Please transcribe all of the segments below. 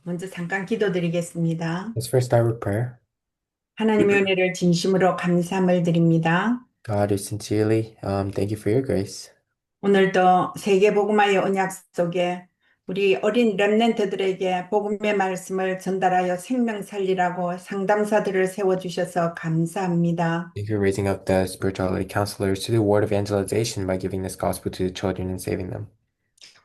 먼저 잠깐 기도드리겠습니다. Let's first start with prayer. 하나님의 은혜를 진심으로 감사함을 드립니다. God, we sincerely thank you for your grace. 오늘도 세계복음화의 언약 속에 우리 어린 렘넌트들에게 복음의 말씀을 전달하여 생명 살리라고 상담사들을 세워주셔서 감사합니다. Thank you for raising up the spirituality counselors to do word evangelization by giving this gospel to the children and saving them.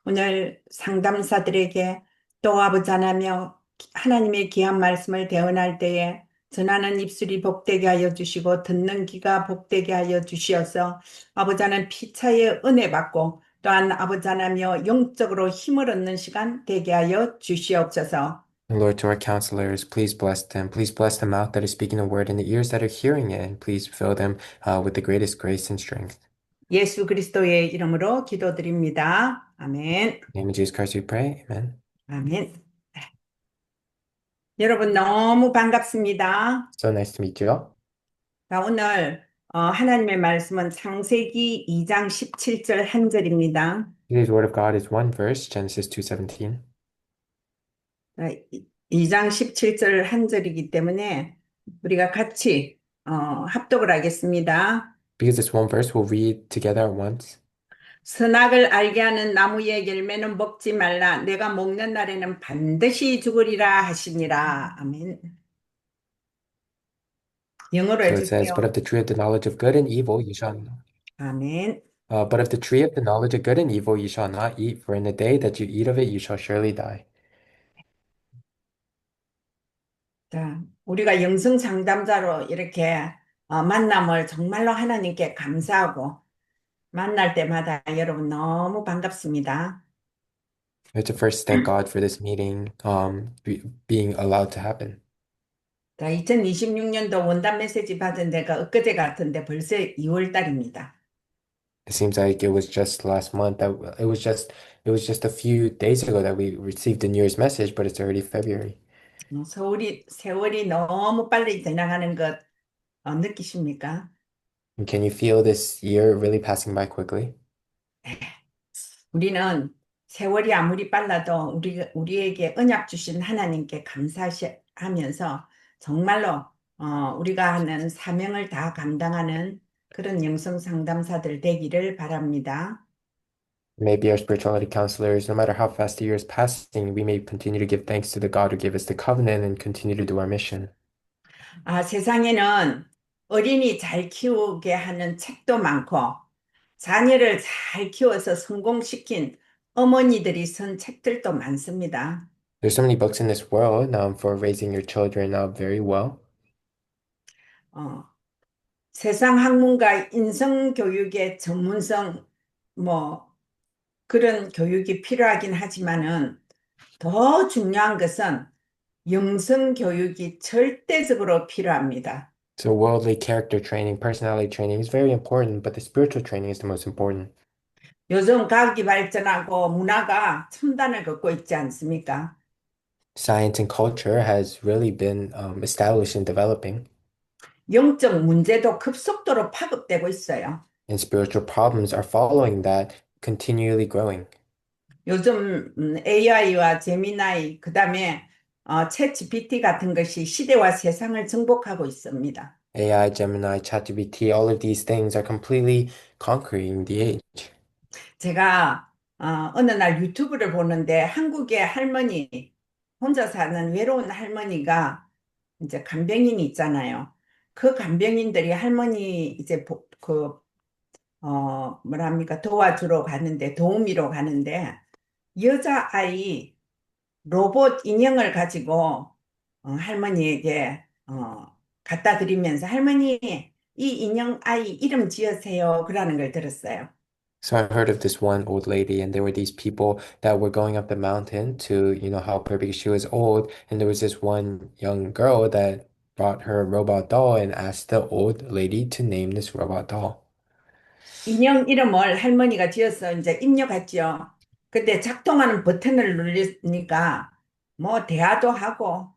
오늘 상담사들에게 또 아버지 하나며 하나님의 귀한 말씀을 대언할 때에 전하는 입술이 복되게 하여 주시고 듣는 귀가 복되게 하여 주시어서 아버지 하나님 피차의 은혜 받고 또한 아버지 하나며 영적으로 힘을 얻는 시간 되게 하여 주시옵소서. And Lord, to our counselors, please bless them. Please bless the mouth that is speaking the word and the ears that are hearing it. And please fill them with the greatest grace and strength. 예수 그리스도의 이름으로 기도드립니다. 아멘. In the name of Jesus Christ we pray. Amen. 아멘. 여러분 너무 반갑습니다. So nice to meet you all. 자, 오늘 하나님의 말씀은 창세기 2장 17절 한 절입니다. Today's word of God is one verse, Genesis 2:17. 2장 17절 한 절이기 때문에 우리가 같이 합독을 하겠습니다. Because it's one verse, we'll read together at once. 선악을 알게 하는 나무의 열매는 먹지 말라. 내가 먹는 날에는 반드시 죽으리라 하시니라. 아멘. 영어로 So it says, 해줄게요. but of the tree of the knowledge of good and evil you shall not. 아멘. But of the tree of the knowledge of good and evil you shall not eat, for in the day that you eat of it you shall surely die. 자, 우리가 영성 상담자로 이렇게 만남을 정말로 하나님께 감사하고 만날 때마다 여러분 너무 반갑습니다. We have to first thank God for this meeting being allowed to happen. 자, 2026년도 원단 메시지 받은 데가 엊그제 같은데 벌써 2월 달입니다. It seems like it was just last month that it was just a few days ago that we received the New Year's message, but it's already February. 세월이 너무 빨리 지나가는 것 느끼십니까? And can you feel this year really passing by quickly? 우리는 세월이 아무리 빨라도 우리에게 언약 주신 하나님께 감사하면서 정말로 우리가 하는 사명을 다 감당하는 그런 영성 상담사들 되기를 바랍니다. Maybe our spirituality counselors, no matter how fast the year is passing, we may continue to give thanks to the God who gave us the covenant and continue to do our mission. 세상에는 어린이 잘 키우게 하는 책도 많고 자녀를 잘 키워서 성공시킨 어머니들이 쓴 책들도 많습니다. There's so many books in this world for raising your children up very well. 어, 세상 학문과 인성 교육의 전문성 뭐 그런 교육이 필요하긴 하지만은 더 중요한 것은 영성 교육이 절대적으로 필요합니다. So worldly character training, personality training is very important, but the spiritual training is the most important. 요즘 과학이 발전하고 문화가 첨단을 걷고 있지 않습니까? Science and culture has really been established and developing, 영적 문제도 급속도로 파급되고 있어요. and spiritual problems are following that, continually growing. 요즘 AI와 제미나이, 그다음에 챗 GPT 같은 것이 시대와 세상을 정복하고 있습니다. AI, Gemini, ChatGPT, all of these things are completely conquering the age. 제가 어느 날 유튜브를 보는데 한국의 할머니, 혼자 사는 외로운 할머니가 이제 간병인이 있잖아요. 그 간병인들이 할머니 이제 뭐랍니까, 도와주러 가는데, 도우미로 가는데, 여자아이 로봇 인형을 가지고 할머니에게 갖다 드리면서 할머니, 이 인형 아이 이름 지으세요. 그러는 걸 들었어요. So I heard of this one old lady, and there were these people that were going up the mountain to, help her because she was old. And there was this one young girl that brought her a robot doll and asked the old lady to name this robot doll. 인형 이름을 할머니가 지어서 이제 입력했죠. 근데 작동하는 버튼을 누르니까 뭐 대화도 하고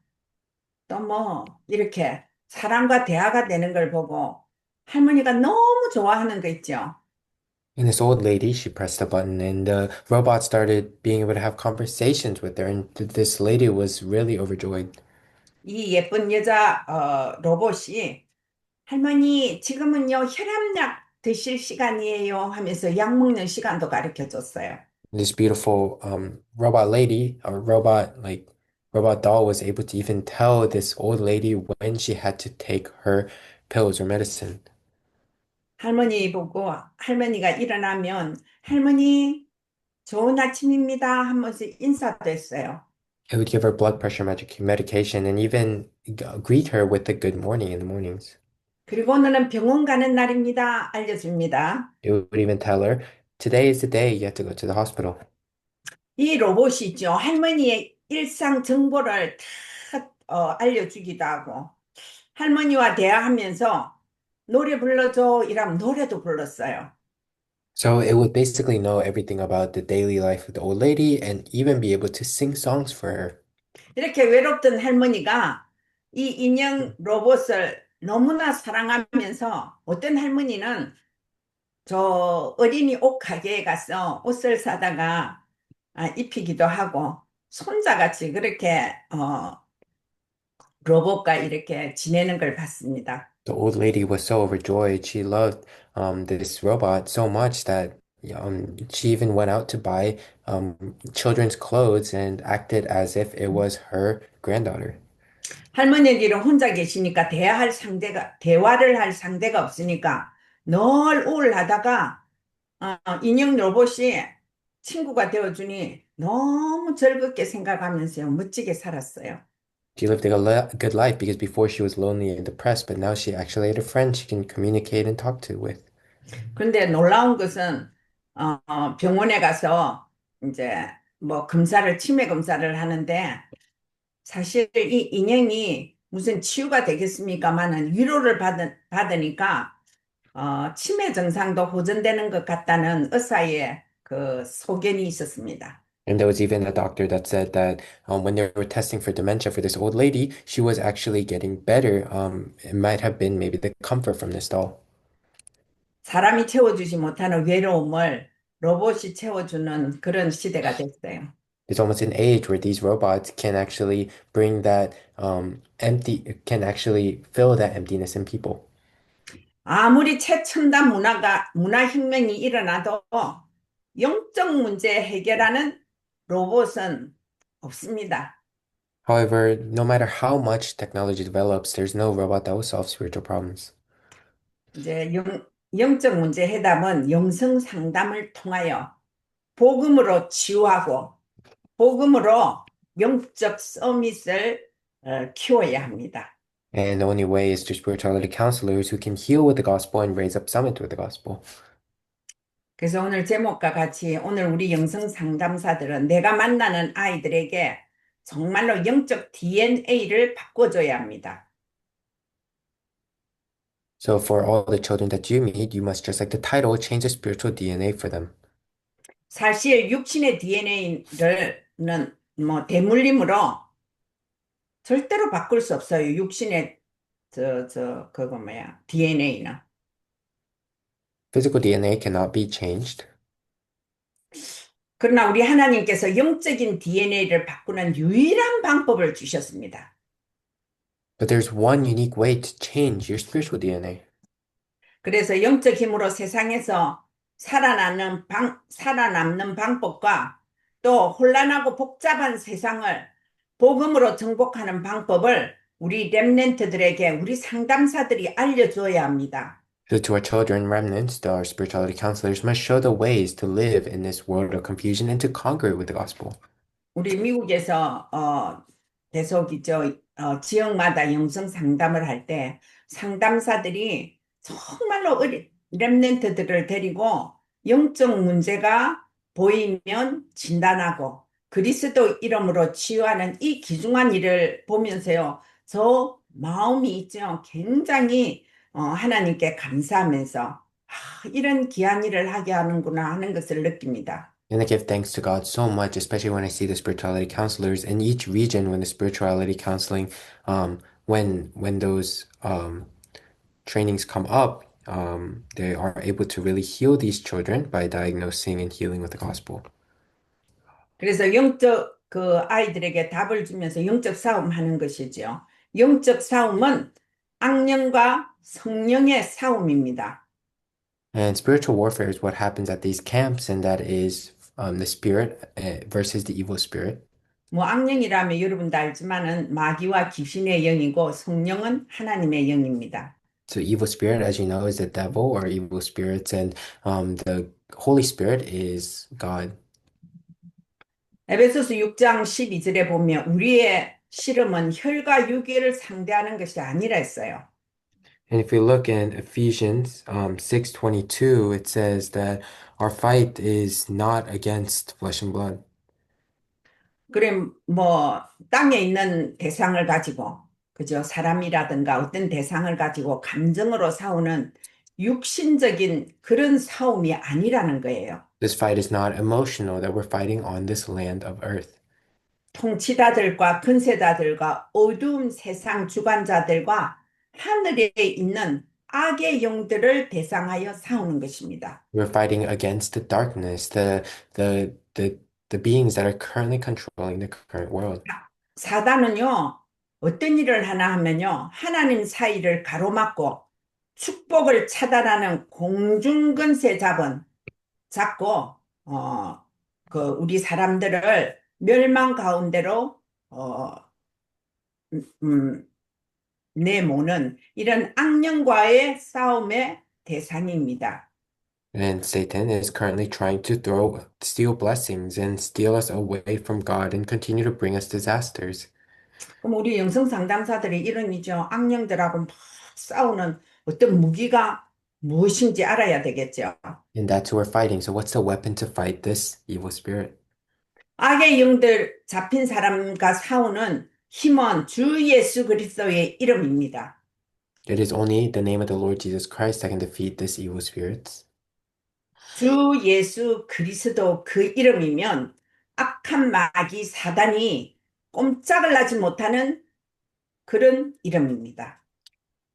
또 뭐 이렇게 사람과 대화가 되는 걸 보고 할머니가 너무 좋아하는 거 있죠. And this old lady, she pressed a button and the robot started being able to have conversations with her. And this lady was really overjoyed. 이 예쁜 여자 로봇이 할머니 지금은요 혈압약 드실 시간이에요 하면서 약 먹는 시간도 가르쳐 줬어요. This beautiful robot lady, or robot like robot doll was able to even tell this old lady when she had to take her pills or medicine. 할머니 보고 할머니가 일어나면 할머니 좋은 아침입니다 하면서 인사도 했어요. It would give her blood pressure medication and even greet her with a good morning in the mornings. 그리고 오늘은 병원 가는 날입니다 알려줍니다. It would even tell her, today is the day you have to go to the hospital. 이 로봇이죠. 할머니의 일상 정보를 다 알려주기도 하고 할머니와 대화하면서 노래 불러줘 이러면 노래도 불렀어요. So it would basically know everything about the daily life of the old lady and even be able to sing songs for her. 이렇게 외롭던 할머니가 이 인형 로봇을 너무나 사랑하면서 어떤 할머니는 저 어린이 옷 가게에 가서 옷을 사다가 입히기도 하고 손자같이 그렇게 로봇과 이렇게 지내는 걸 봤습니다. The old lady was so overjoyed. She loved this robot so much that she even went out to buy children's clothes and acted as if it was her granddaughter. 할머니들은 혼자 계시니까 대화를 할 상대가 없으니까 늘 우울하다가 인형 로봇이 친구가 되어주니 너무 즐겁게 생각하면서요, 멋지게 살았어요. She lived a good life because before she was lonely and depressed, but now she actually had a friend she can communicate and talk to with. 그런데 놀라운 것은 병원에 가서 이제 뭐 치매 검사를 하는데 사실 이 인형이 무슨 치유가 되겠습니까마는 위로를 받으니까 치매 증상도 호전되는 것 같다는 의사의 그 소견이 있었습니다. And there was even a doctor that said that when they were testing for dementia for this old lady, she was actually getting better. It might have been maybe the comfort from this doll. 사람이 채워주지 못하는 외로움을 로봇이 채워주는 그런 시대가 됐어요. It's almost an age where these robots can actually bring that can actually fill that emptiness in people. 아무리 최첨단 문화혁명이 일어나도 영적 문제 해결하는 로봇은 없습니다. However, no matter how much technology develops, there's no robot that will solve spiritual problems. 이제 영적 문제 해답은 영성 상담을 통하여 복음으로 치유하고 복음으로 영적 서밋을 키워야 합니다. And the only way is through spirituality counselors who can heal with the gospel and raise up summit with the gospel. 그래서 오늘 제목과 같이 오늘 우리 영성 상담사들은 내가 만나는 아이들에게 정말로 영적 DNA를 바꿔줘야 합니다. So for all the children that you meet, you must, just like the title, change the spiritual DNA for them. 사실 육신의 DNA는 뭐 대물림으로 절대로 바꿀 수 없어요. 육신의 그거 뭐야 DNA는. Physical DNA cannot be changed. 그러나 우리 하나님께서 영적인 DNA를 바꾸는 유일한 방법을 주셨습니다. But there's one unique way to change your spiritual DNA. 그래서 영적 힘으로 세상에서 살아남는 방법과 또 혼란하고 복잡한 세상을 복음으로 정복하는 방법을 우리 렘넌트들에게 우리 상담사들이 알려줘야 합니다. So to our children, remnants, our spirituality counselors must show the ways to live in this world of confusion and to conquer it with the gospel. 우리 미국에서 계속이죠. 지역마다 영성 상담을 할 때 상담사들이 정말로 렘넌트들을 데리고 영적 문제가 보이면 진단하고 그리스도 이름으로 치유하는 이 귀중한 일을 보면서요. 저 마음이 있죠. 굉장히 하나님께 감사하면서 이런 귀한 일을 하게 하는구나 하는 것을 느낍니다. And I give thanks to God so much, especially when I see the spirituality counselors in each region when the spirituality counseling, when those trainings come up, they are able to really heal these children by diagnosing and healing with the gospel. 그래서 영적 그 아이들에게 답을 주면서 영적 싸움하는 것이죠. 영적 싸움은 악령과 성령의 싸움입니다. And spiritual warfare is what happens at these camps, and that is the spirit versus the evil spirit. 뭐 악령이라면 여러분도 알지만은 마귀와 귀신의 영이고 성령은 하나님의 영입니다. So evil spirit, as you know, is the devil or evil spirits, and the Holy Spirit is God. 에베소서 6장 12절에 보면 우리의 씨름은 혈과 육의를 상대하는 것이 아니라 했어요. And if we look in Ephesians 6:22, it says that our fight is not against flesh and blood. 그래 뭐 땅에 있는 대상을 가지고 그죠? 사람이라든가 어떤 대상을 가지고 감정으로 싸우는 육신적인 그런 싸움이 아니라는 거예요. This fight is not emotional, that we're fighting on this land of earth. 통치자들과 근세자들과 어두운 세상 주관자들과 하늘에 있는 악의 영들을 대상하여 싸우는 것입니다. We're fighting against the darkness, the beings that are currently controlling the current world. 사단은요, 어떤 일을 하나 하면요, 하나님 사이를 가로막고 축복을 차단하는 공중근세 잡고, 우리 사람들을 멸망 가운데로, 내모는 이런 악령과의 싸움의 대상입니다. And Satan is currently trying to steal blessings and steal us away from God and continue to bring us disasters. 그럼 우리 영성 상담사들이 이런 이죠. 악령들하고 막 싸우는 어떤 무기가 무엇인지 알아야 되겠죠. And that's who we're fighting. So what's the weapon to fight this evil spirit? 악의 영들 잡힌 사람과 싸우는 힘은 주 예수 그리스도의 이름입니다. It is only the name of the Lord Jesus Christ that can defeat these evil spirits. 주 예수 그리스도 그 이름이면 악한 마귀 사단이 꼼짝을 하지 못하는 그런 이름입니다.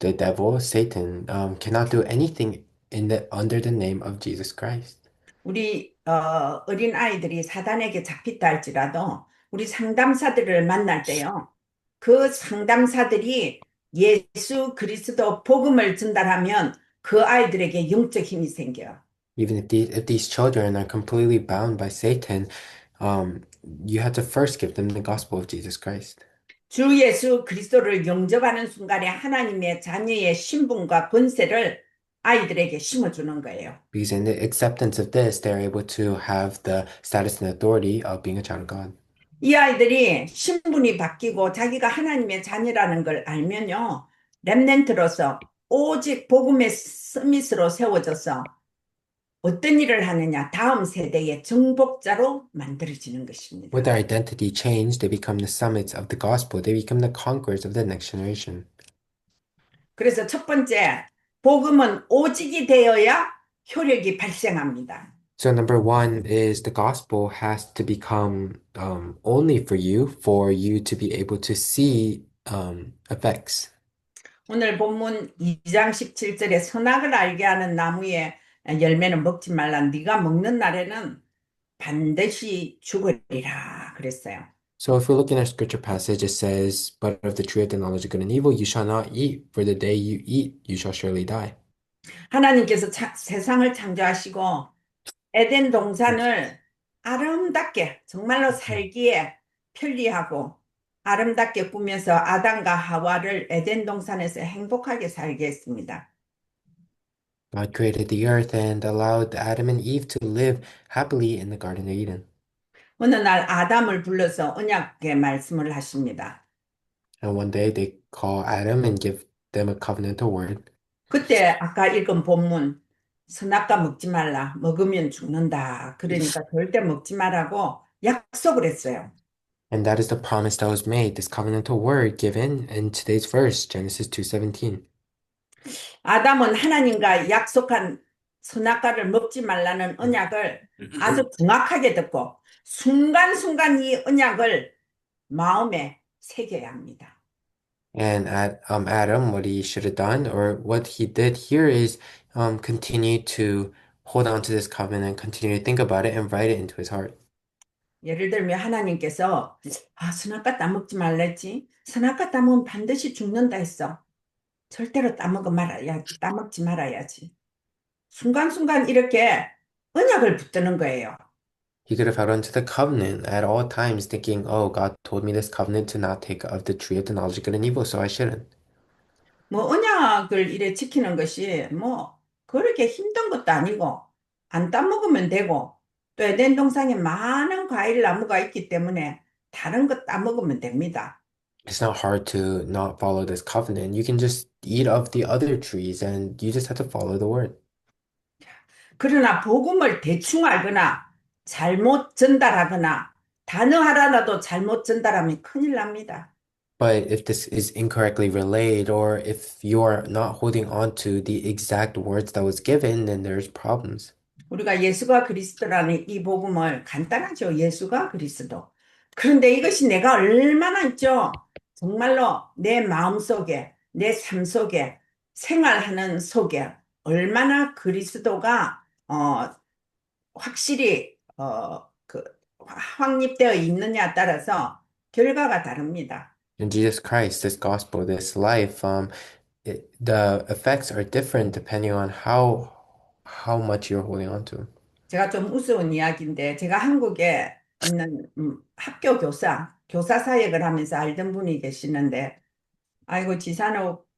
The devil, Satan, cannot do anything under the name of Jesus Christ. 우리 어린 아이들이 사단에게 잡혔다 할지라도 우리 상담사들을 만날 때요. 그 상담사들이 예수 그리스도 복음을 전달하면 그 아이들에게 영적 힘이 생겨요. Even if these children are completely bound by Satan, you have to first give them the gospel of Jesus Christ. 주 예수 그리스도를 영접하는 순간에 하나님의 자녀의 신분과 권세를 아이들에게 심어주는 거예요. Because in the acceptance of this, they're able to have the status and authority of being a child of God. 이 아이들이 신분이 바뀌고 자기가 하나님의 자녀라는 걸 알면요. 렘넌트로서 오직 복음의 서밋으로 세워져서 어떤 일을 하느냐? 다음 세대의 정복자로 만들어지는 것입니다. With their identity changed, they become the summits of the gospel. They become the conquerors of the next generation. 그래서 첫 번째, 복음은 오직이 되어야 효력이 발생합니다. So number one is the gospel has to become only for you to be able to see effects. 오늘 본문 2장 17절에 선악을 알게 하는 나무의 열매는 먹지 말라. 네가 먹는 날에는 반드시 죽으리라 그랬어요. So if we look in our scripture passage, it says, "But of the tree of the knowledge of good and evil you shall not eat, for the day you eat, you shall surely die." 하나님께서 세상을 창조하시고 에덴 동산을 아름답게 정말로 살기에 편리하고 아름답게 꾸며서 아담과 하와를 에덴 동산에서 행복하게 살게 했습니다. God created the earth and allowed Adam and Eve to live happily in the Garden of Eden. 어느 날 아담을 불러서 언약의 말씀을 하십니다. And one day they call Adam and give them a covenantal word. 그때 아까 읽은 본문 선악과 먹지 말라. 먹으면 죽는다. 그러니까 절대 먹지 말라고 약속을 했어요. And that is the promise that was made, this covenantal word given in today's verse, Genesis 2:17. 아담은 하나님과 약속한 선악과를 먹지 말라는 언약을 아주 정확하게 듣고 순간순간 이 언약을 마음에 새겨야 합니다. And Adam, what he should have done, or what he did here is continue to hold on to this covenant, continue to think about it, and write it into his heart. 예를 들면 하나님께서 선악과 따먹지 말랬지. 선악과 따먹으면 반드시 죽는다 했어. 절대로 따먹지 말아야지. 순간순간 이렇게 언약을 붙드는 거예요. He could have held on to the covenant at all times, thinking, oh, God told me this covenant to not take of the tree of the knowledge of good and evil, so I shouldn't. 뭐 언약을 이래 지키는 것이 뭐 그렇게 힘든 것도 아니고 안 따먹으면 되고 또 에덴 동산에 많은 과일 나무가 있기 때문에 다른 거 따먹으면 됩니다. It's not hard to not follow this covenant. You can just eat of the other trees and you just have to follow the word. 그러나 복음을 대충 알거나 잘못 전달하거나 단어 하나라도 잘못 전달하면 큰일 납니다. But if this is incorrectly relayed or if you're not holding on to the exact words that was given, then there's problems. 우리가 예수가 그리스도라는 이 복음을 간단하죠. 예수가 그리스도. 그런데 이것이 내가 얼마나 있죠. 정말로 내 마음속에, 내 삶 속에, 생활하는 속에 얼마나 그리스도가 확실히 확립되어 있느냐에 따라서 결과가 다릅니다. In Jesus Christ, this gospel, this life, the effects are different depending on how much you're holding on to. 제가 좀 우스운 이야기인데 제가 한국에 있는 학교 교사 사역을 하면서 알던 분이 계시는데 아이고 지산옥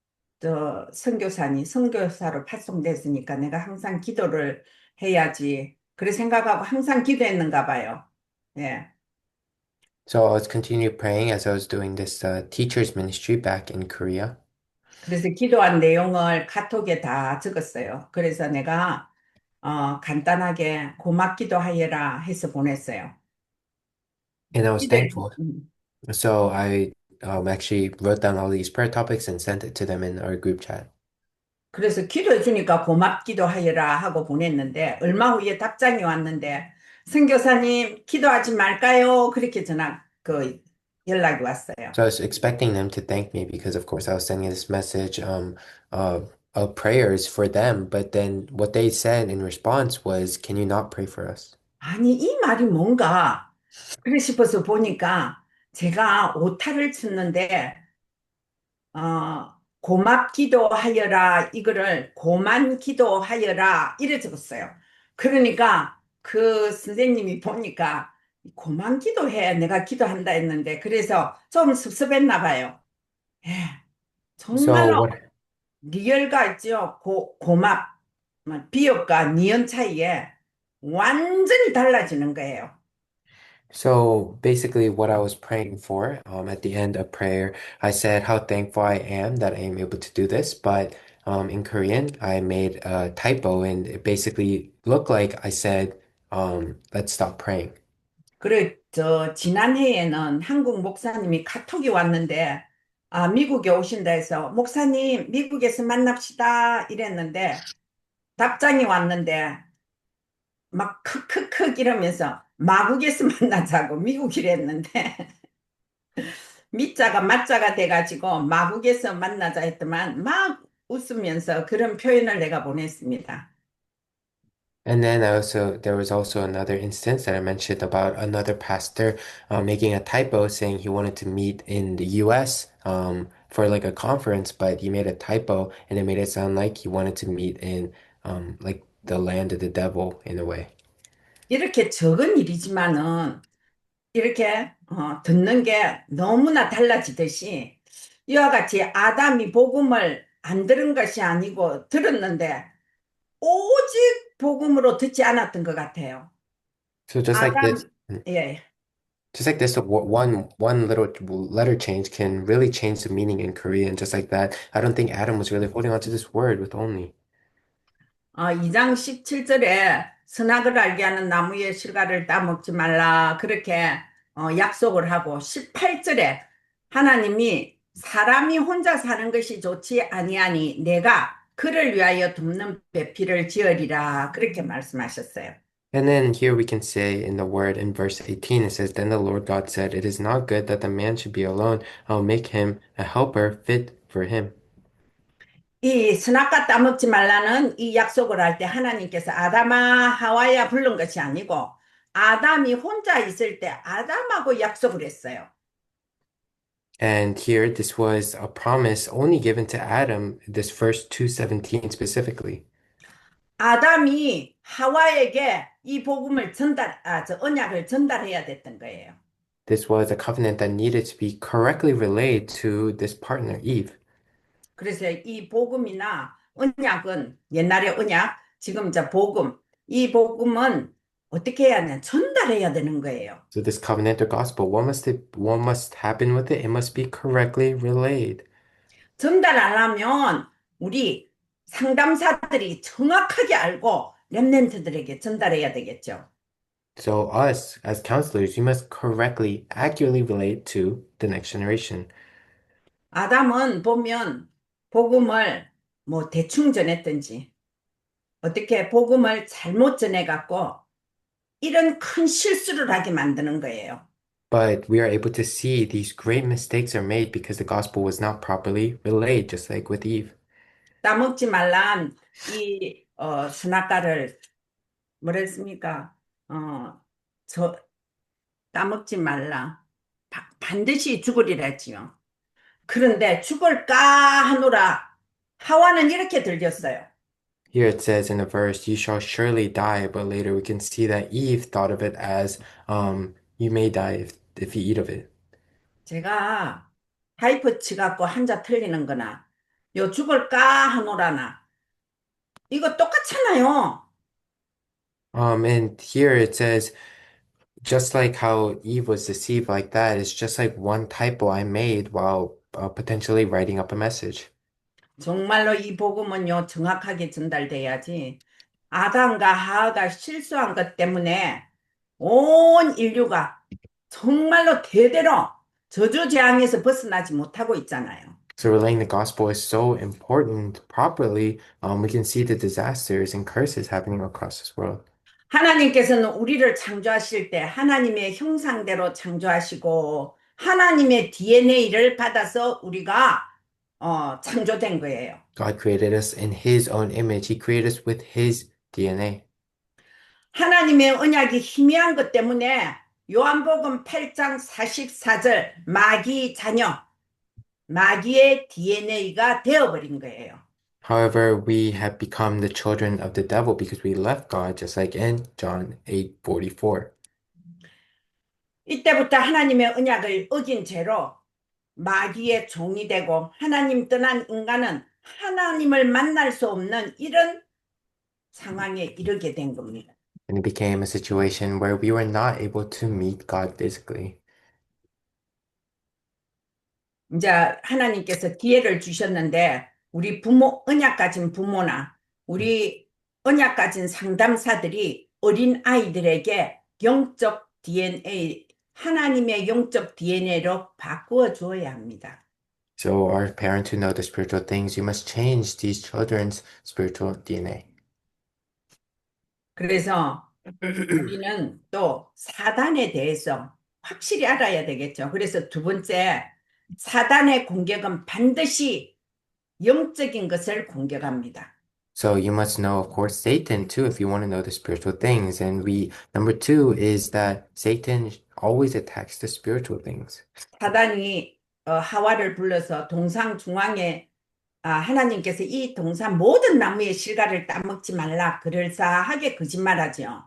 선교사로 파송됐으니까 내가 항상 기도를 해야지. 그래 생각하고 항상 기도했는가 봐요. 예. So I was continue praying as I was doing this teacher's ministry back in Korea. 그래서 기도한 내용을 카톡에 다 적었어요. 그래서 내가 간단하게 고맙기도 하여라 해서 보냈어요. And I was 기도해 주. thankful. So I actually wrote down all these prayer topics and sent it to them in our group chat. 그래서 기도해 주니까 고맙기도 하여라 하고 보냈는데 얼마 후에 답장이 왔는데 선교사님 기도하지 말까요? 그렇게 연락이 왔어요. So I was expecting them to thank me because, of course, I was sending this message of prayers for them. But then what they said in response was, "Can you not pray for us?" 아니 이 말이 뭔가 그래 싶어서 보니까 제가 오타를 쳤는데 고맙기도 하여라 이거를 고만 기도하여라 이래 적었어요. 그러니까 그 선생님이 보니까 고만 기도해 내가 기도한다 했는데 그래서 좀 섭섭했나 봐요. 예, So 정말로 what? 리얼가 있죠. 고맙 비읍과 니은 차이에 완전히 달라지는 거예요. So basically, what I was praying for, at the end of prayer, I said how thankful I am that I am able to do this. But in Korean, I made a typo, and it basically looked like I said, "Let's stop praying." 그래, 지난해에는 한국 목사님이 카톡이 왔는데, 미국에 오신다 해서, 목사님, 미국에서 만납시다. 이랬는데, 답장이 왔는데, 막 크크크 이러면서, 마국에서 만나자고 미국이랬는데, 미자가 맞자가 돼가지고, 마국에서 만나자 했더만, 막 웃으면서 그런 표현을 내가 보냈습니다. And then there was also another instance that I mentioned about another pastor making a typo saying he wanted to meet in the US for like a conference, but he made a typo and it made it sound like he wanted to meet in like the land of the devil in a way. 이렇게 적은 일이지만은, 이렇게 듣는 게 너무나 달라지듯이 이와 같이 아담이 복음을 안 들은 것이 아니고 들었는데 오직 복음으로 듣지 않았던 것 같아요. So just like this, 아담, 예. just like this, one little letter change can really change the meaning in Korean. Just like that, I don't think Adam was really holding on to this word with only. 2장 17절에 선악을 알게 하는 나무의 실과를 따먹지 말라 그렇게 약속을 하고 18절에 하나님이 사람이 혼자 사는 것이 좋지 아니하니 내가 그를 위하여 돕는 배필을 지으리라 그렇게 말씀하셨어요. And then here we can say in the word in verse 18, it says, Then the Lord God said, It is not good that the man should be alone. I'll make him a helper fit for him. 이 선악과 따먹지 말라는 이 약속을 할 때 하나님께서 아담아 하와야 부른 것이 아니고 아담이 혼자 있을 때 아담하고 약속을 했어요. And here, this was a promise only given to Adam, this verse 2:17 specifically. 아담이 하와에게 이 복음을 저 언약을 전달해야 됐던 거예요. This was a covenant that needed to be correctly relayed to this partner, Eve. 그래서 이 복음이나 언약은 옛날의 언약, 지금 저 복음, 이 복음은 어떻게 해야 하냐? 전달해야 되는 거예요. So this covenant or gospel, what must happen with it? It must be correctly relayed. 전달 안 하면 우리 상담사들이 정확하게 알고 렘넌트들에게 전달해야 되겠죠. So us, as counselors, we must correctly, accurately relate to the next generation. 아담은 보면 복음을 뭐 대충 전했든지 어떻게 복음을 잘못 전해갖고 이런 큰 실수를 하게 만드는 거예요. But we are able to see these great mistakes are made because the gospel was not properly relayed, just like with Eve. 따먹지 말란 이 선악과를 뭐랬습니까? 어, 저 따먹지 말라. 반드시 죽으리라 했지요. 그런데 죽을까 하노라. 하와는 이렇게 들렸어요. Here it says in a verse, you shall surely die, but later we can see that Eve thought of it as, you may die if you eat of it. 제가 하이퍼치 갖고 한자 틀리는 거나 요 죽을까 하노라나 이거 똑같잖아요. And here it says, just like how Eve was deceived like that, it's just like one typo I made while potentially writing up a message. 정말로 이 복음은요 정확하게 전달돼야지. 아담과 하와가 실수한 것 때문에 온 인류가 정말로 대대로 저주재앙에서 벗어나지 못하고 있잖아요. So relaying the gospel is so important properly. We can see the disasters and curses happening across this world. 하나님께서는 우리를 창조하실 때 하나님의 형상대로 창조하시고 하나님의 DNA를 받아서 우리가 창조된 거예요. God created us in His own image. He created us with His DNA. 하나님의 언약이 희미한 것 때문에 요한복음 8장 44절 마귀 자녀, 마귀의 DNA가 되어버린 거예요. However, we have become the children of the devil because we left God, just like in John 8:44. 이때부터 하나님의 언약을 어긴 죄로 마귀의 종이 되고 하나님 떠난 인간은 하나님을 만날 수 없는 이런 상황에 이르게 된 겁니다. And it became a situation where we were not able to meet God physically. 이제 하나님께서 기회를 주셨는데 우리 부모, 언약 가진 부모나 우리 언약 가진 상담사들이 어린 아이들에게 영적 DNA, 하나님의 영적 DNA로 바꾸어 주어야 합니다. So our parents who know the spiritual things, you must change these children's spiritual DNA. 그래서 우리는 또 사단에 대해서 확실히 알아야 되겠죠. 그래서 두 번째, 사단의 공격은 반드시 영적인 것을 공격합니다. So you must know, of course, Satan too, if you want to know the spiritual things. And number two is that Satan always attacks the spiritual things. 사단이 하와를 불러서 동상 중앙에 하나님께서 이 동산 모든 나무의 실과를 따먹지 말라 그럴싸하게 거짓말하죠.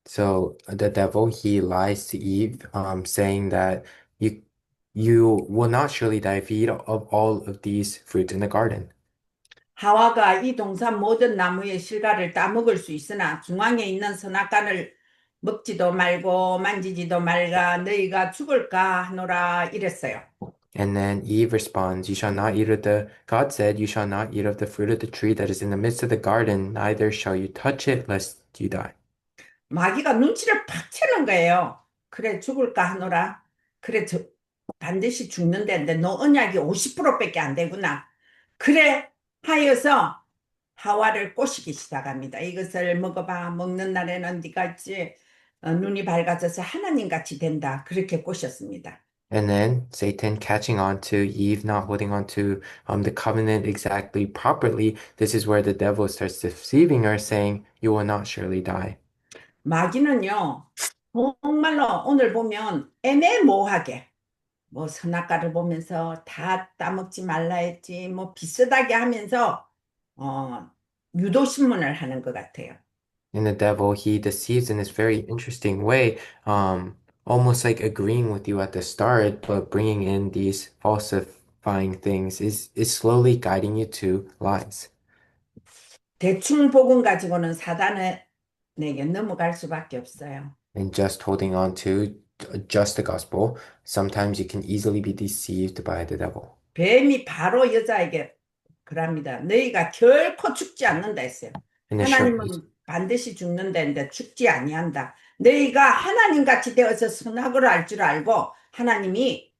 So the devil, he lies to Eve, saying that you will not surely die if you eat of all of these fruits in the garden. 하와가 이 동산 모든 나무의 실과를 따먹을 수 있으나 중앙에 있는 선악과를 먹지도 말고 만지지도 말라 너희가 죽을까 하노라 이랬어요. And then Eve responds, God said, you shall not eat of the fruit of the tree that is in the midst of the garden, neither shall you touch it, lest you die. 마귀가 눈치를 팍 채는 거예요. 그래 죽을까 하노라. 그래 반드시 죽는데 너 언약이 50%밖에 안 되구나. 그래 하여서 하와를 꼬시기 시작합니다. 이것을 먹어봐. 먹는 날에는 네가 눈이 밝아져서 하나님 같이 된다. 그렇게 꼬셨습니다. And then Satan catching on to Eve not holding on to the covenant exactly properly. This is where the devil starts deceiving her, saying, "You will not surely die." 마귀는요, 정말로 오늘 보면 애매모호하게 뭐 선악과를 보면서 다 따먹지 말라 했지, 뭐 비슷하게 하면서 유도신문을 하는 것 같아요. And the devil, he deceives in this very interesting way, almost like agreeing with you at the start, but bringing in these falsifying things is slowly guiding you to lies. 대충 복음 가지고는 사단에게 넘어갈 수밖에 없어요. And just holding on to just the gospel, sometimes you can easily be deceived by the devil. 뱀이 바로 여자에게 그럽니다. 너희가 결코 죽지 않는다 했어요. And the serpent, 하나님은 반드시 죽는다는데 죽지 아니한다. 너희가 하나님 같이 되어서 선악을 알 줄 알고 하나님이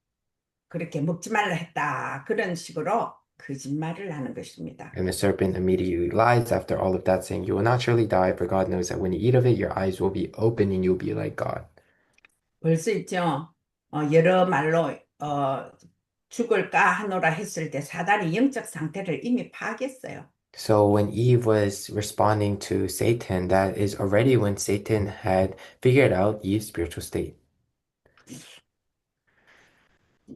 그렇게 먹지 말라 했다. 그런 식으로 거짓말을 하는 것입니다. and the serpent immediately lies after all of that, saying, "You will not surely die, for God knows that when you eat of it, your eyes will be open and you'll be like God." 볼 수 있죠. 여러 말로 죽을까 하노라 했을 때 사단이 영적 상태를 이미 파악했어요. So when Eve was responding to Satan, that is already when Satan had figured out Eve's spiritual state.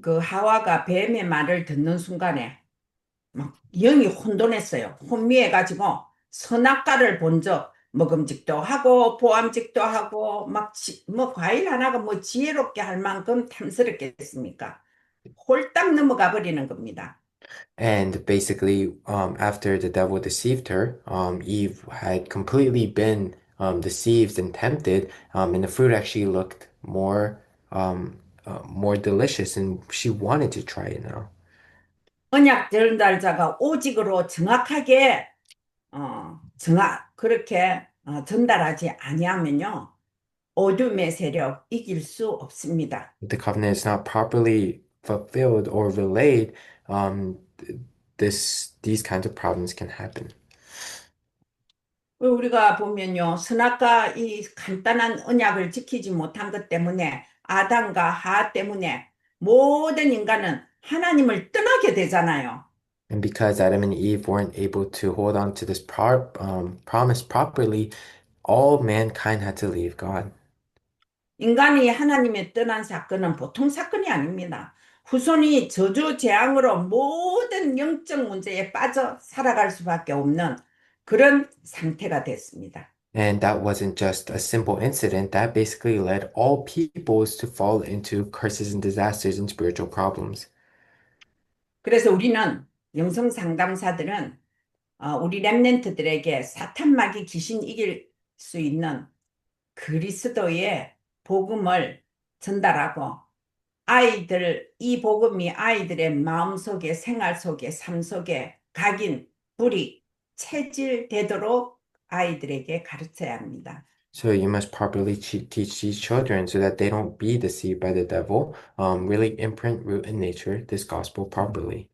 그 하와가 뱀의 말을 듣는 순간에 막 영이 혼돈했어요. 혼미해가지고 선악과를 본 적 먹음직도 하고 보암직도 하고 뭐 과일 하나가 뭐 지혜롭게 할 만큼 탐스럽게 했습니까? 홀딱 넘어가 버리는 겁니다. And basically, after the devil deceived her, Eve had completely been deceived and tempted, and the fruit actually looked more delicious, and she wanted to try it now. 언약 전달자가 오직으로 정확하게 그렇게 전달하지 아니하면요 어둠의 세력 이길 수 없습니다. If the covenant is not properly fulfilled or relayed, these kinds of problems can happen. 우리가 보면요, 선악과 이 간단한 언약을 지키지 못한 것 때문에 아담과 하와 때문에 모든 인간은 하나님을 떠나게 되잖아요. And because Adam and Eve weren't able to hold on to this promise properly, all mankind had to leave God. 인간이 하나님의 떠난 사건은 보통 사건이 아닙니다. 후손이 저주 재앙으로 모든 영적 문제에 빠져 살아갈 수밖에 없는 그런 상태가 됐습니다. And that wasn't just a simple incident, that basically led all peoples to fall into curses and disasters and spiritual problems. 그래서 우리는 영성 상담사들은 우리 렘넌트들에게 사탄 마귀 귀신 이길 수 있는 그리스도의 복음을 전달하고 이 복음이 아이들의 마음속에 생활 속에 삶 속에 각인, 불이 체질되도록 아이들에게 가르쳐야 합니다. So you must properly teach these children so that they don't be deceived by the devil, really imprint, root in nature this gospel properly.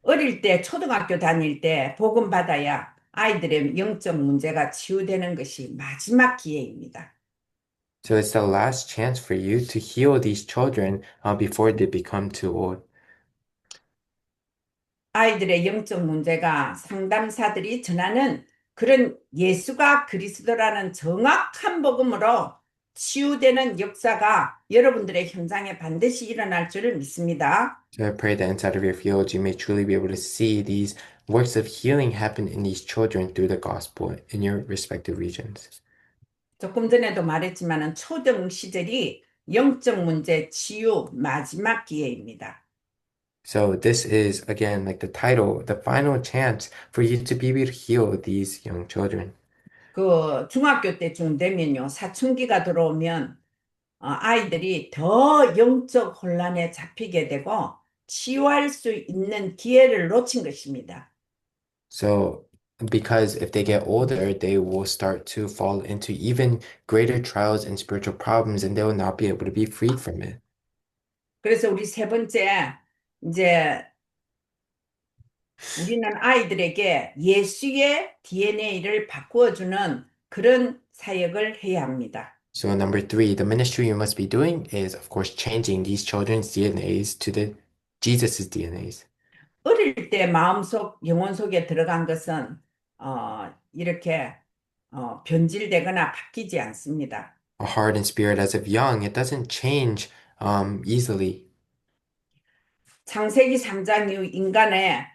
어릴 때 초등학교 다닐 때 복음 받아야 아이들의 영적 문제가 치유되는 것이 마지막 기회입니다. So it's the last chance for you to heal these children before they become too old. 아이들의 영적 문제가 상담사들이 전하는 그런 예수가 그리스도라는 정확한 복음으로 치유되는 역사가 여러분들의 현장에 반드시 일어날 줄을 믿습니다. So I pray that inside of your fields you may truly be able to see these works of healing happen in these children through the gospel in your respective regions. 조금 전에도 말했지만 초등 시절이 영적 문제 치유 마지막 기회입니다. So this is again like the title, the final chance for you to be able to heal these young children. 그 중학교 때쯤 되면요, 사춘기가 들어오면 아이들이 더 영적 혼란에 잡히게 되고 치유할 수 있는 기회를 놓친 것입니다. So because if they get older, they will start to fall into even greater trials and spiritual problems and they will not be able to be freed from it. 그래서 우리 세 번째 이제 우리는 아이들에게 예수의 DNA를 바꾸어주는 그런 사역을 해야 합니다. So number three, the ministry you must be doing is, of course, changing these children's DNAs to the Jesus's DNAs. 어릴 때 마음속, 영혼 속에 들어간 것은 이렇게 변질되거나 바뀌지 않습니다. A heart and spirit as of young, it doesn't change easily. 창세기 3장 이후 인간의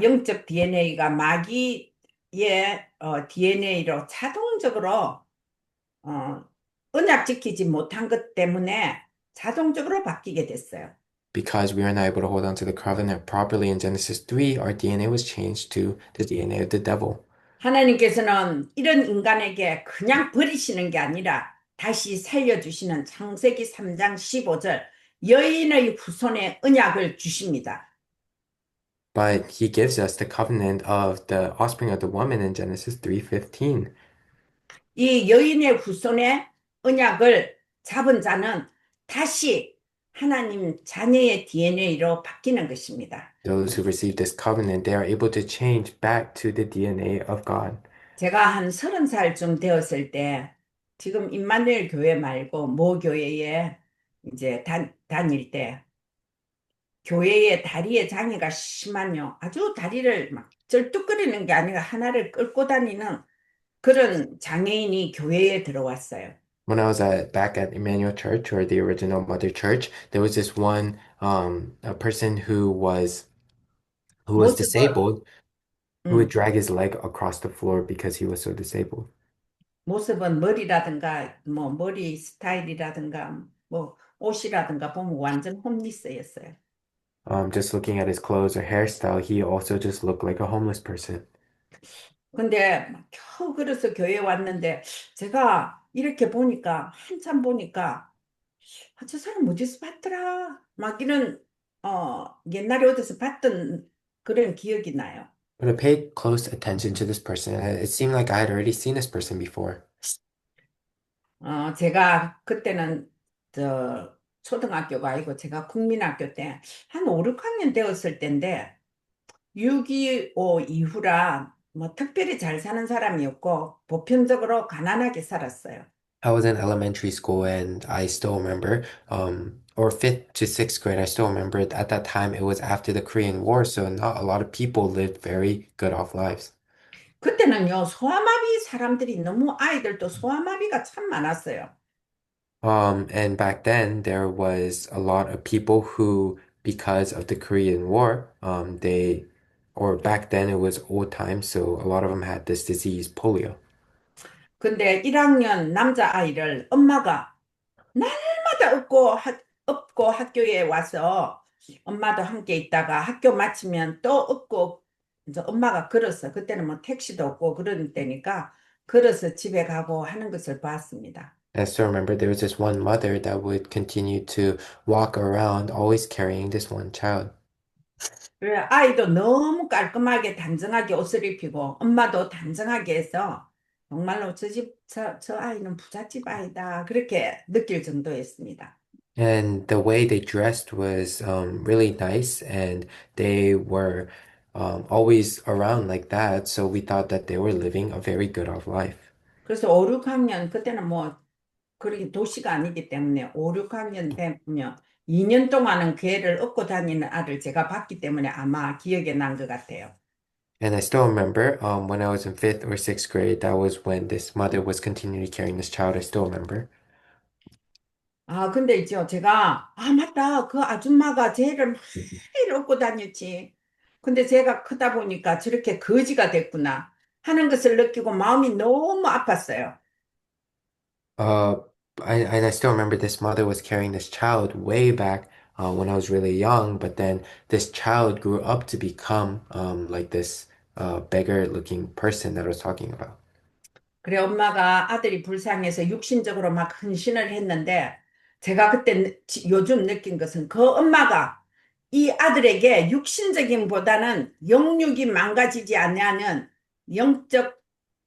영적 DNA가 마귀의 DNA로 자동적으로 어, 언약 지키지 못한 것 때문에 자동적으로 바뀌게 됐어요. Because we are not able to hold on to the covenant properly in Genesis 3, our DNA was changed to the DNA of the devil. 하나님께서는 이런 인간에게 그냥 버리시는 게 아니라 다시 살려주시는 창세기 3장 15절 여인의 후손의 언약을 주십니다. But he gives us the covenant of the offspring of the woman in Genesis 3:15. 이 여인의 후손의 언약을 잡은 자는 다시 하나님 자녀의 DNA로 바뀌는 것입니다. Those who receive this covenant, they are able to change back to the DNA of God. 제가 한 30살쯤 되었을 때 지금 임마누엘 교회 말고 모 교회에 이제 다닐 때 교회에 다리에 장애가 심하며 아주 다리를 막 절뚝거리는 게 아니라 하나를 끌고 다니는 그런 장애인이 교회에 들어왔어요. When I was back at Emmanuel Church or the original Mother Church, there was this one a person who was 모습은 disabled who would 음, drag his leg across the floor because he was so disabled. 모습은 머리라든가 뭐 머리 스타일이라든가 뭐 옷이라든가 보면 완전 홈리스였어요. Just looking at his clothes or hairstyle, he also just looked like a homeless person. 근데 막 겨우 그래서 교회 왔는데 제가 이렇게 보니까 한참 보니까 저 사람 어디서 봤더라 막 이런 옛날에 어디서 봤던 그런 기억이 나요. But I paid close attention to this person, and it seemed like I had already seen this person before. 제가 그때는 저 초등학교가 아니고 제가 국민학교 때 한 5, 6학년 되었을 때인데 6.25 이후라 뭐 특별히 잘 사는 사람이었고 보편적으로 가난하게 살았어요. I was in elementary school, and I still remember, or fifth to sixth grade, I still remember at that time it was after the Korean War, so not a lot of people lived very good off lives. 그때는요, 소아마비 사람들이 너무 아이들도 소아마비가 참 많았어요. And back then there was a lot of people who, because of the Korean War, or back then it was old times, so a lot of them had this disease, polio. 근데 1학년 남자아이를 엄마가 날마다 업고 학교에 와서 엄마도 함께 있다가 학교 마치면 또 업고 이제 엄마가 걸어서 그때는 뭐 택시도 없고 그런 때니까 걸어서 집에 가고 하는 것을 봤습니다. I still remember there was this one mother that would continue to walk around, always carrying this one child. 그래, 아이도 너무 깔끔하게 단정하게 옷을 입히고 엄마도 단정하게 해서 정말로 저 아이는 부잣집 아이다 그렇게 느낄 정도였습니다. And the way they dressed was really nice, and they were always around like that, so we thought that they were living a very good off life. 그래서 5, 6학년 그때는 뭐 그렇게 도시가 아니기 때문에 5, 6학년 되면 2년 동안은 걔를 업고 다니는 아들 제가 봤기 때문에 아마 기억에 난 것 같아요. And I still remember when I was in fifth or sixth grade, that was when this mother was continually carrying this child. I still remember. 근데 있죠. 제가, 맞다. 그 아줌마가 쟤를 매일 업고 다녔지. 근데 제가 크다 보니까 저렇게 거지가 됐구나 하는 것을 느끼고 마음이 너무 아팠어요. Uh, and I still remember this mother was carrying this child way back when I was really young, but then this child grew up to become like this beggar-looking person that I was talking about. 그래, 엄마가 아들이 불쌍해서 육신적으로 막 헌신을 했는데, 제가 그때 요즘 느낀 것은 그 엄마가 이 아들에게 육신적인 보다는 영육이 망가지지 않냐는 영적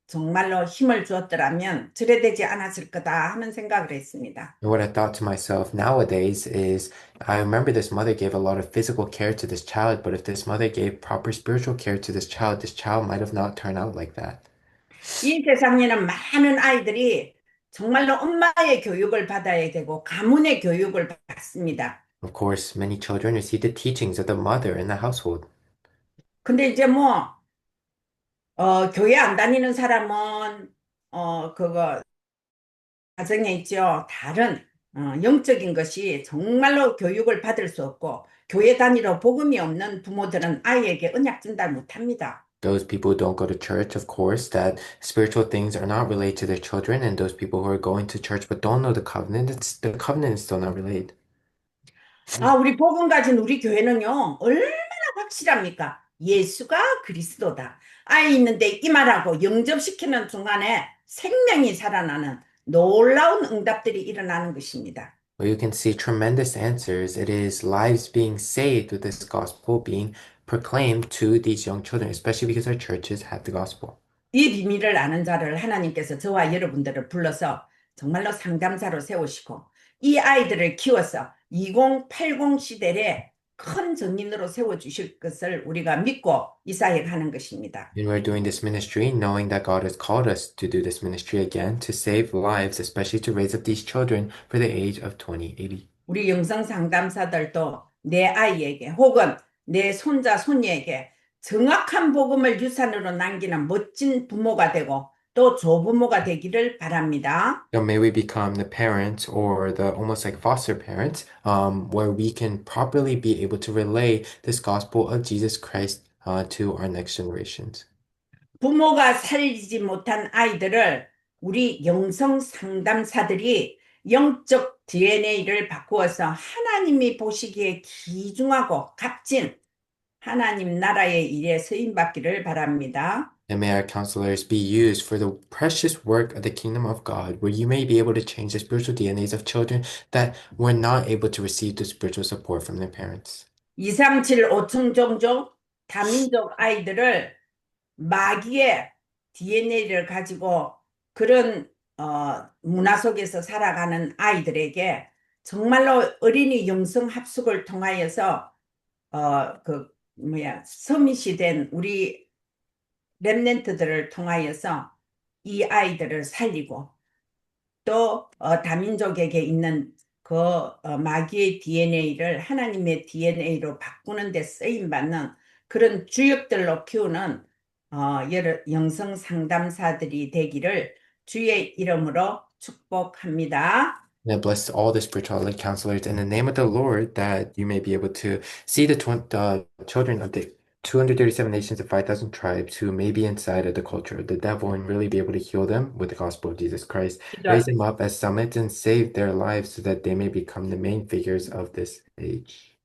정말로 힘을 주었더라면 저래 되지 않았을 거다 하는 생각을 했습니다. And what I thought to myself nowadays is, I remember this mother gave a lot of physical care to this child, but if this mother gave proper spiritual care to this child might have not turned out like that. 이 세상에는 많은 아이들이 정말로 엄마의 교육을 받아야 되고 가문의 교육을 받습니다. Of course, many children receive the teachings of the mother in the household. 근데 이제 뭐, 교회 안 다니는 사람은, 그거, 가정에 있죠. 다른, 영적인 것이 정말로 교육을 받을 수 없고, 교회 다니러 복음이 없는 부모들은 아이에게 언약 전달 못 합니다. Those people who don't go to church, of course, that spiritual things are not relayed to their children, and those people who are going to church but don't know the covenant is still not relayed. 우리 복음 가진 우리 교회는요, 얼마나 확실합니까? 예수가 그리스도다. 아이 있는데 이 말하고 영접시키는 순간에 생명이 살아나는 놀라운 응답들이 일어나는 것입니다. Where you can see tremendous answers. It is lives being saved with this gospel being proclaimed to these young children, especially because our churches have the gospel. 이 비밀을 아는 자를 하나님께서 저와 여러분들을 불러서 정말로 상담사로 세우시고 이 아이들을 키워서 2080 시대에 큰 정인으로 세워주실 것을 우리가 믿고 이 사역을 하는 것입니다. And we're doing this ministry knowing that God has called us to do this ministry again to save lives, especially to raise up these children for the age of 2080. 우리 영성 상담사들도 내 아이에게 혹은 내 손자, 손녀에게 정확한 복음을 유산으로 남기는 멋진 부모가 되고 또 조부모가 되기를 바랍니다. So may we become the parents or the almost like foster parents, where we can properly be able to relay this gospel of Jesus Christ to our next generations. 부모가 살리지 못한 아이들을 우리 영성 상담사들이 영적 DNA를 바꾸어서 하나님이 보시기에 귀중하고 값진 하나님 나라의 일에 쓰임받기를 바랍니다. And may our counselors be used for the precious work of the kingdom of God, where you may be able to change the spiritual DNAs of children that were not able to receive the spiritual support from their parents. 237, 5층 종족, 다민족 아이들을 마귀의 DNA를 가지고 그런 문화 속에서 살아가는 아이들에게 정말로 어린이 영성 합숙을 통하여서 서밋이 된 우리 렘넌트들을 통하여서 이 아이들을 살리고 또 다민족에게 있는 그 마귀의 DNA를 하나님의 DNA로 바꾸는 데 쓰임받는 그런 주역들로 키우는 영성 상담사들이 되기를 주의 이름으로 축복합니다. And I bless all the spiritual counselors in the name of the Lord, that you may be able to see the children of the 237 nations of 5,000 tribes who may be inside of the culture of the devil and really be able to heal them with the gospel of Jesus Christ, raise them up as summits and save their lives so that they may become the main figures of this age.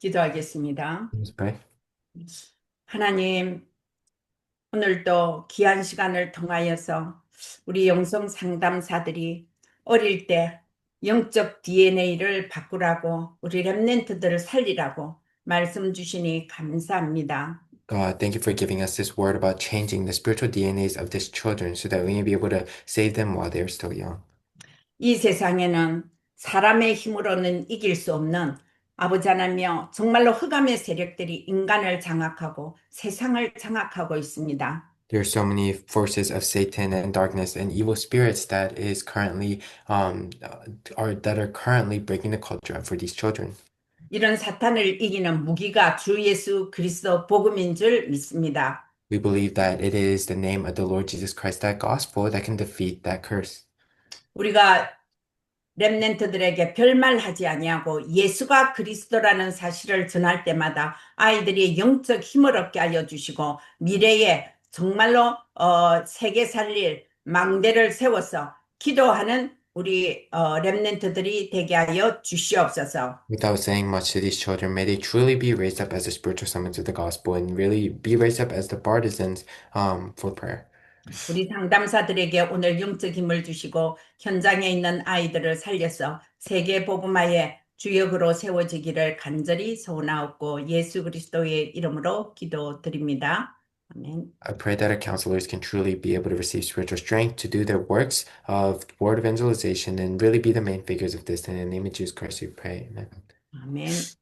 기도하겠습니다. Let's pray. 하나님, 오늘도 귀한 시간을 통하여서 우리 영성 상담사들이 어릴 때 영적 DNA를 바꾸라고 우리 렘넌트들을 살리라고 말씀 주시니 감사합니다. God, thank you for giving us this word about changing the spiritual DNAs of these children so that we may be able to save them while they are still young. 이 세상에는 사람의 힘으로는 이길 수 없는 아버지 하나며 정말로 흑암의 세력들이 인간을 장악하고 세상을 장악하고 있습니다. There are so many forces of Satan and darkness and evil spirits that is currently are currently breaking the culture for these children. 이런 사탄을 이기는 무기가 주 예수 그리스도 복음인 줄 믿습니다. We believe that it is the name of the Lord Jesus Christ, that gospel, that can defeat that curse. 우리가 렘넌트들에게 별말하지 아니하고 예수가 그리스도라는 사실을 전할 때마다 아이들이 영적 힘을 얻게 알려주시고 미래에 정말로 세계 살릴 망대를 세워서 기도하는 우리 렘넌트들이 되게 하여 주시옵소서. Without saying much to these children, may they truly be raised up as the spiritual summons of the gospel and really be raised up as the partisans for prayer. 우리 상담사들에게 오늘 영적 힘을 주시고 현장에 있는 아이들을 살려서 세계 복음화의 주역으로 세워지기를 간절히 소원하옵고 예수 그리스도의 이름으로 기도드립니다. 아멘. I pray that our counselors can truly be able to receive spiritual strength to do their works of word evangelization and really be the main figures of this. In the name of Jesus Christ, we pray. Amen. 아멘.